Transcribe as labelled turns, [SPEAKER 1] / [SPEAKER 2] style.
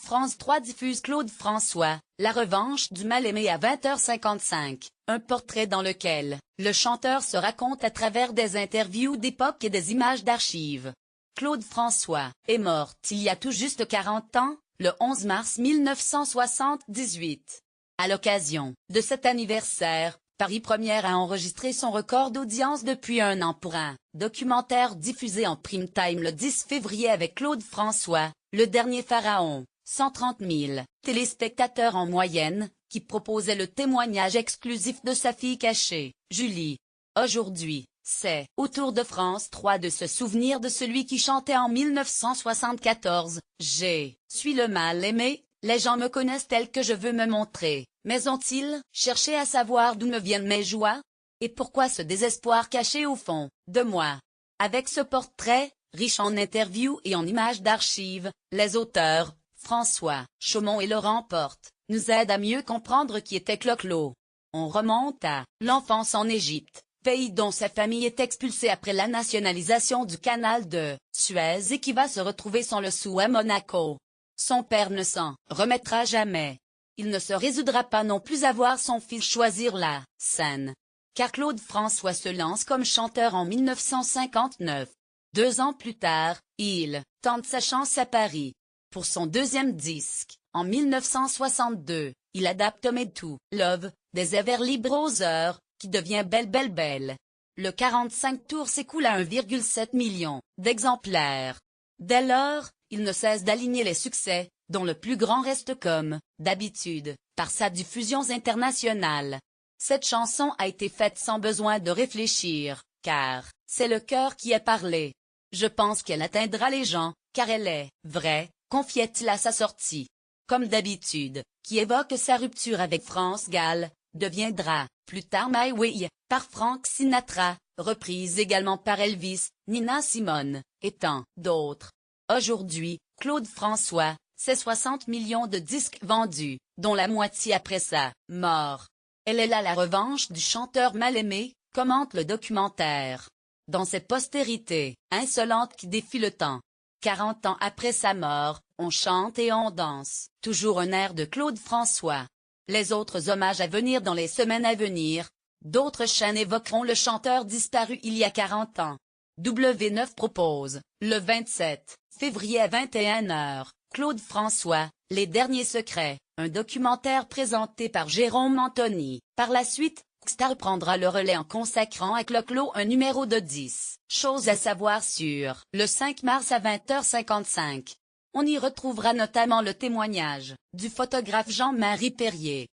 [SPEAKER 1] France 3 diffuse Claude François, La revanche du mal-aimé à 20h55, un portrait dans lequel le chanteur se raconte à travers des interviews d'époque et des images d'archives. Claude François est mort il y a tout juste 40 ans, le 11 mars 1978. À l'occasion de cet anniversaire, Paris Première a enregistré son record d'audience depuis un an pour un documentaire diffusé en prime time le 10 février avec Claude François, le dernier pharaon. 130 000 téléspectateurs en moyenne, qui proposait le témoignage exclusif de sa fille cachée, Julie. Aujourd'hui, c'est au tour de France 3 de se souvenir de celui qui chantait en 1974, « Je suis le mal-aimé, les gens me connaissent tel que je veux me montrer, mais ont-ils cherché à savoir d'où me viennent mes joies? Et pourquoi ce désespoir caché au fond de moi ?» Avec ce portrait, riche en interviews et en images d'archives, les auteurs, François Chaumont et Laurent Porte, nous aident à mieux comprendre qui était Clo-Clo. On remonte à l'enfance en Égypte, pays dont sa famille est expulsée après la nationalisation du canal de Suez et qui va se retrouver sans le sou à Monaco. Son père ne s'en remettra jamais. Il ne se résoudra pas non plus à voir son fils choisir la scène. Car Claude François se lance comme chanteur en 1959. 2 ans plus tard, il tente sa chance à Paris. Pour son deuxième disque, en 1962, il adapte Made to Love, des Everly Brothers, qui devient Belle Belle Belle. Le 45 tours s'écoule à 1,7 million d'exemplaires. Dès lors, il ne cesse d'aligner les succès, dont le plus grand reste comme d'habitude, par sa diffusion internationale. Cette chanson a été faite sans besoin de réfléchir, car c'est le cœur qui a parlé. Je pense qu'elle atteindra les gens, car elle est vraie, confiait-il à sa sortie. Comme d'habitude, qui évoque sa rupture avec France Gall, deviendra, plus tard My Way, par Frank Sinatra, reprise également par Elvis, Nina Simone, et tant d'autres. Aujourd'hui, Claude François, c'est 60 millions de disques vendus, dont la moitié après sa mort. Elle est là la revanche du chanteur mal-aimé, commente le documentaire. Dans cette postérité insolente qui défie le temps. 40 ans après sa mort, on chante et on danse, toujours un air de Claude François. Les autres hommages à venir dans les semaines à venir, d'autres chaînes évoqueront le chanteur disparu il y a 40 ans. W9 propose, le 27 février à 21h, Claude François, Les Derniers Secrets, un documentaire présenté par Jérôme Anthony. Par la suite, Star prendra le relais en consacrant à Clo-Clo un numéro de 10 choses à savoir sur le 5 mars à 20h55. On y retrouvera notamment le témoignage du photographe Jean-Marie Perrier,